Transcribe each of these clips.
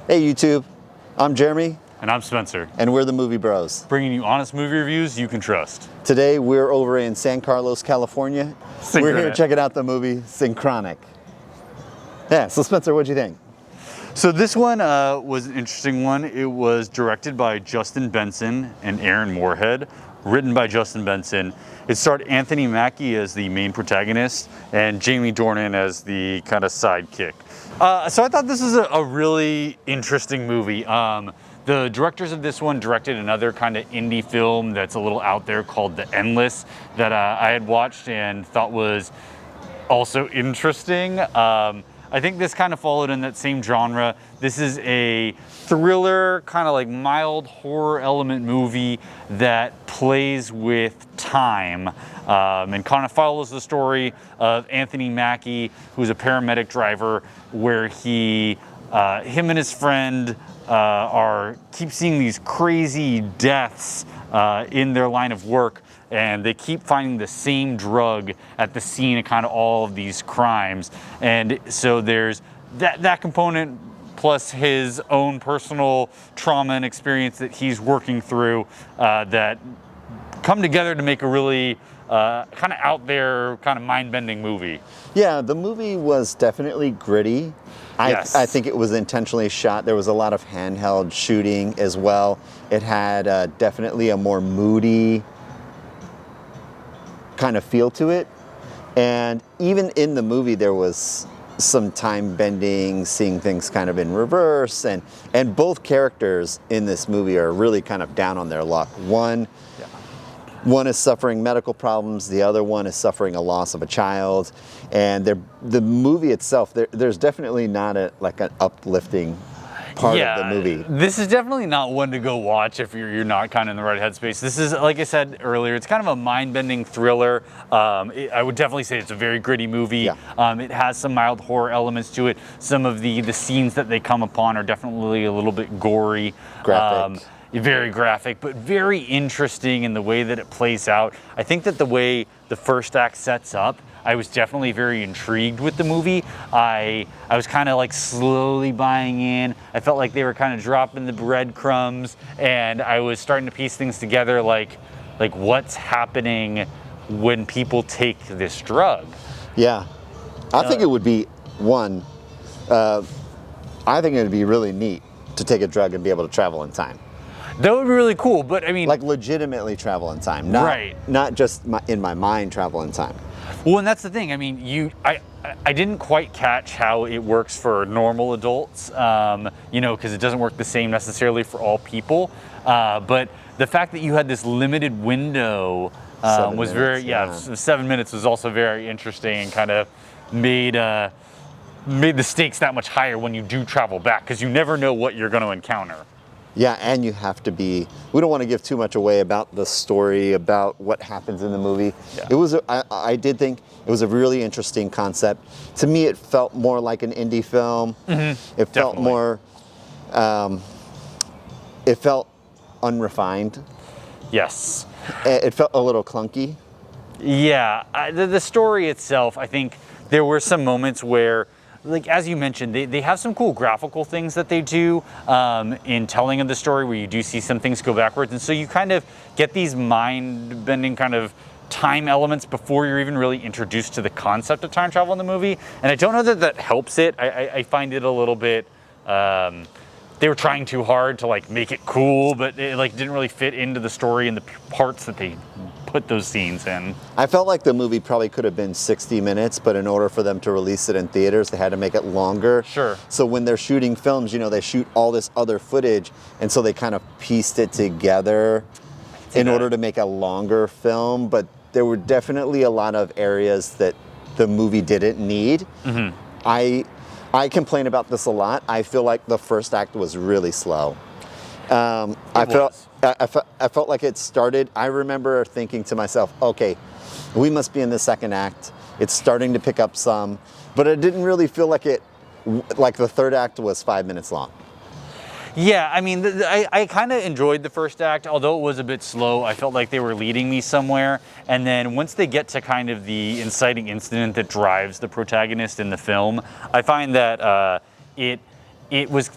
Hey YouTube, I'm Jeremy. And I'm Spencer. And we're the Movie Bros. Bringing you honest movie reviews you can trust. Today we're over in San Carlos, California. We're here checking out the movie Synchronic. Yeah, so Spencer, what'd you think? So this one was an interesting one. It was directed by Justin Benson and Aaron Moorhead, written by Justin Benson. It starred Anthony Mackie as the main protagonist and Jamie Dornan as the kind of sidekick. So I thought this was a really interesting movie. The directors of this one directed another kind of indie film that's a little out there called The Endless that I had watched and thought was also interesting. I think this kind of followed in that same genre. This is a thriller, kind of like mild horror element movie that plays with time and kind of follows the story of Anthony Mackie, who's a paramedic driver, where him and his friend keep seeing these crazy deaths in their line of work, and they keep finding the same drug at the scene of kind of all of these crimes. And so there's that component plus his own personal trauma and experience that he's working through that come together to make a really kind of out there, kind of mind-bending movie. Yeah, the movie was definitely gritty. Yes. I think it was intentionally shot. There was a lot of handheld shooting as well. It had definitely a more moody kind of feel to it. And even in the movie, there was some time bending, seeing things kind of in reverse. And both characters in this movie are really kind of down on their luck. One is suffering medical problems. The other one is suffering a loss of a child. And the movie itself, there's definitely not an uplifting part of the movie. This is definitely not one to go watch if you're not kind of in the right headspace. This is, like I said earlier, it's kind of a mind-bending thriller. I would definitely say it's a very gritty movie. Yeah. It has some mild horror elements to it. Some of the scenes that they come upon are definitely a little bit gory. Graphic. Very graphic, but very interesting in the way that it plays out. I think that the way the first act sets up, I was definitely very intrigued with the movie. I was kind of like slowly buying in. I felt like they were kind of dropping the breadcrumbs, and I was starting to piece things together like what's happening when people take this drug. Yeah, I think it would be I think it would be really neat to take a drug and be able to travel in time. That would be really cool, but I mean, like legitimately travel in time, not just in my mind travel in time. Well, and that's the thing. I mean, I didn't quite catch how it works for normal adults, because it doesn't work the same necessarily for all people. But the fact that you had this limited window was 7 minutes was also very interesting and kind of made the stakes that much higher when you do travel back, because you never know what you're going to encounter. Yeah, and you have to be, we don't want to give too much away about the story, about what happens in the movie. Yeah. I did think it was a really interesting concept. To me, it felt more like an indie film. Mm-hmm. It felt more, it felt unrefined. Yes. It felt a little clunky. Yeah, the story itself, I think there were some moments where, like as you mentioned, they have some cool graphical things that they do in telling of the story, where you do see some things go backwards, and so you kind of get these mind-bending kind of time elements before you're even really introduced to the concept of time travel in the movie. And I don't know that helps it. I find it a little bit. They were trying too hard to like make it cool, but it like didn't really fit into the story and the parts that they put those scenes in. I felt like the movie probably could have been 60 minutes, but in order for them to release it in theaters, they had to make it longer. Sure. So when they're shooting films, they shoot all this other footage, and so they kind of pieced it together in order to make a longer film. But there were definitely a lot of areas that the movie didn't need. Mm-hmm. I complain about this a lot. I feel like the first act was really slow. I felt like it started. I remember thinking to myself, okay, we must be in the second act. It's starting to pick up some, but it didn't really feel like the third act was 5 minutes long. Yeah, I mean, I kind of enjoyed the first act, although it was a bit slow. I felt like they were leading me somewhere. And then once they get to kind of the inciting incident that drives the protagonist in the film, I find that it was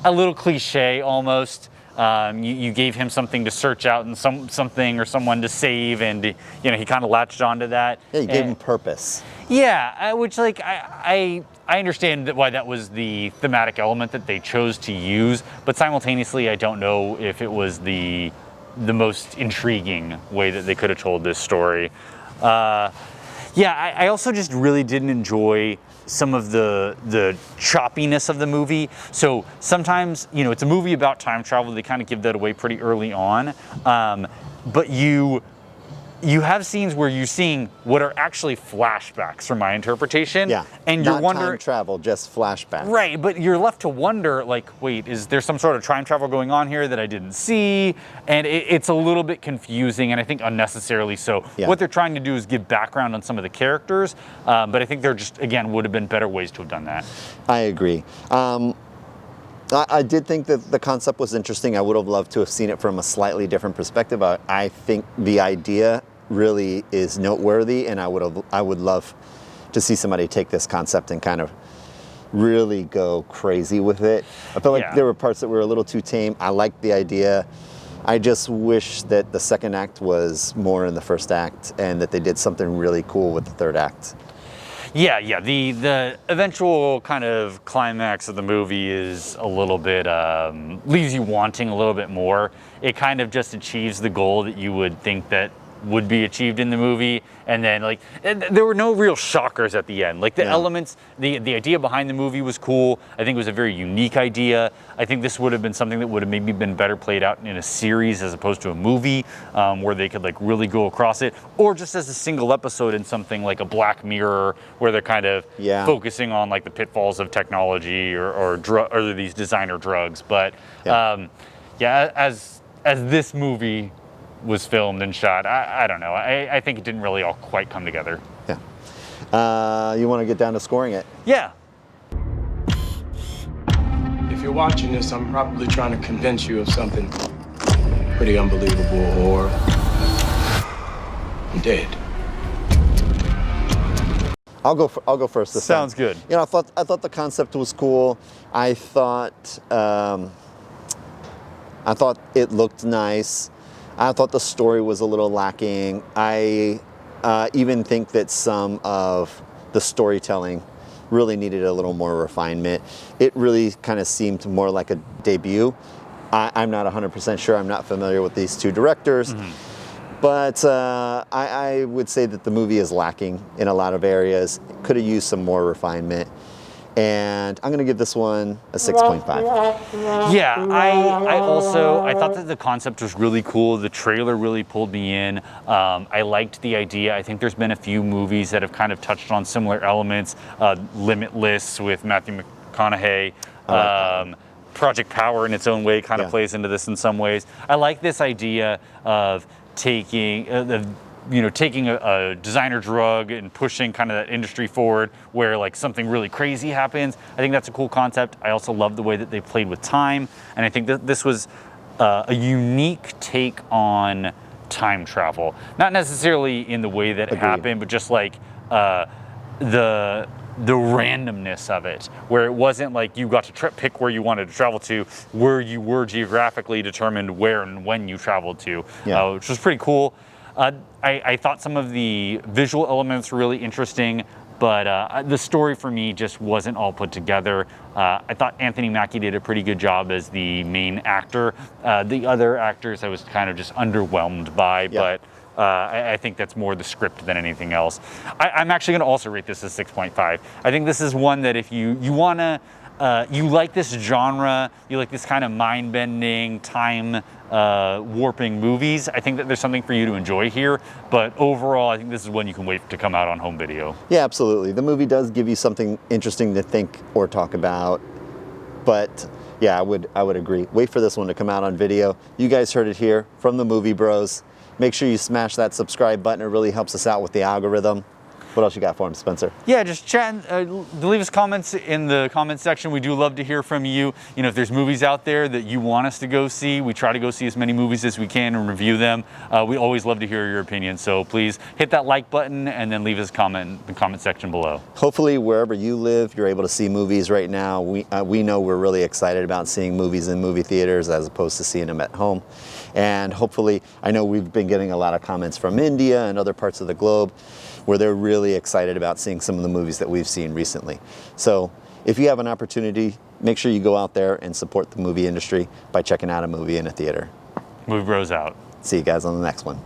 a little cliche almost. You gave him something to search out and something or someone to save, and you know, he kind of latched onto that. Yeah, you gave him purpose. Yeah, which like I understand why that was the thematic element that they chose to use, but simultaneously I don't know if it was the most intriguing way that they could have told this story. Yeah, I also just really didn't enjoy some of the choppiness of the movie. So sometimes, you know, it's a movie about time travel. They kind of give that away pretty early on. But you have scenes where you're seeing what are actually flashbacks from my interpretation. Yeah, and you're not wondering, time travel, just flashbacks. right, but you're left to wonder, like, wait, is there some sort of time travel going on here that I didn't see? And it's a little bit confusing, and I think unnecessarily so. Yeah. What they're trying to do is give background on some of the characters, but I think there just, again, would have been better ways to have done that. I agree. I did think that the concept was interesting. I would have loved to have seen it from a slightly different perspective. I think the idea really is noteworthy, and I would love to see somebody take this concept and kind of really go crazy with it. I felt like there were parts that were a little too tame. I liked the idea. I just wish that the second act was more in the first act, and that they did something really cool with the third act. Yeah. The eventual kind of climax of the movie is a little bit, leaves you wanting a little bit more. It kind of just achieves the goal that you would think that would be achieved in the movie, and then like there were no real shockers at the end. Like the elements, the idea behind the movie was cool. I think it was a very unique idea. I think this would have been something that would have maybe been better played out in a series as opposed to a movie, where they could like really go across it, or just as a single episode in something like a Black Mirror, where they're kind of focusing on like the pitfalls of technology or these designer drugs. But as this movie was filmed and shot, I don't know. I think it didn't really all quite come together. Yeah. You want to get down to scoring it? Yeah. If you're watching this, I'm probably trying to convince you of something pretty unbelievable, or I'm dead. I'll go first this time. Sounds good. You know, I thought the concept was cool. I thought it looked nice. I thought the story was a little lacking. I even think that some of the storytelling really needed a little more refinement. It really kind of seemed more like a debut. I'm not 100% sure. I'm not familiar with these two directors. But I would say that the movie is lacking in a lot of areas. Could have used some more refinement. And I'm gonna give this one a 6.5. Yeah, I thought that the concept was really cool. The trailer really pulled me in. I liked the idea. I think there's been a few movies that have kind of touched on similar elements. Limitless with Matthew McConaughey. Project Power in its own way kind of plays into this in some ways. I like this idea of taking a designer drug and pushing kind of that industry forward where like something really crazy happens. I think that's a cool concept. I also love the way that they played with time. And I think that this was a unique take on time travel. Not necessarily in the way that it happened, but just like the randomness of it, where it wasn't like you got to pick where you wanted to travel to, where you were geographically determined where and when you traveled to, which was pretty cool. I thought some of the visual elements were really interesting, but the story for me just wasn't all put together. I thought Anthony Mackie did a pretty good job as the main actor. The other actors I was kind of just underwhelmed by, but I think that's more the script than anything else. I'm actually going to also rate this as 6.5. I think this is one that if you want to, you like this genre, you like this kind of mind-bending, time warping movies, I think that there's something for you to enjoy here. But overall, I think this is one you can wait to come out on home video. Yeah, absolutely. The movie does give you something interesting to think or talk about. But yeah, I would agree. Wait for this one to come out on video. You guys heard it here from the Movie Bros. Make sure you smash that subscribe button. It really helps us out with the algorithm. What else you got for him, Spencer? Yeah, just chat. Leave us comments in the comment section. We do love to hear from you. You know, if there's movies out there that you want us to go see, we try to go see as many movies as we can and review them. We always love to hear your opinion. So please hit that like button and then leave us a comment in the comment section below. Hopefully, wherever you live, you're able to see movies right now. We know we're really excited about seeing movies in movie theaters as opposed to seeing them at home. And hopefully, I know we've been getting a lot of comments from India and other parts of the globe where they're really excited about seeing some of the movies that we've seen recently. So if you have an opportunity, make sure you go out there and support the movie industry by checking out a movie in a theater. Movie Bros out. See you guys on the next one.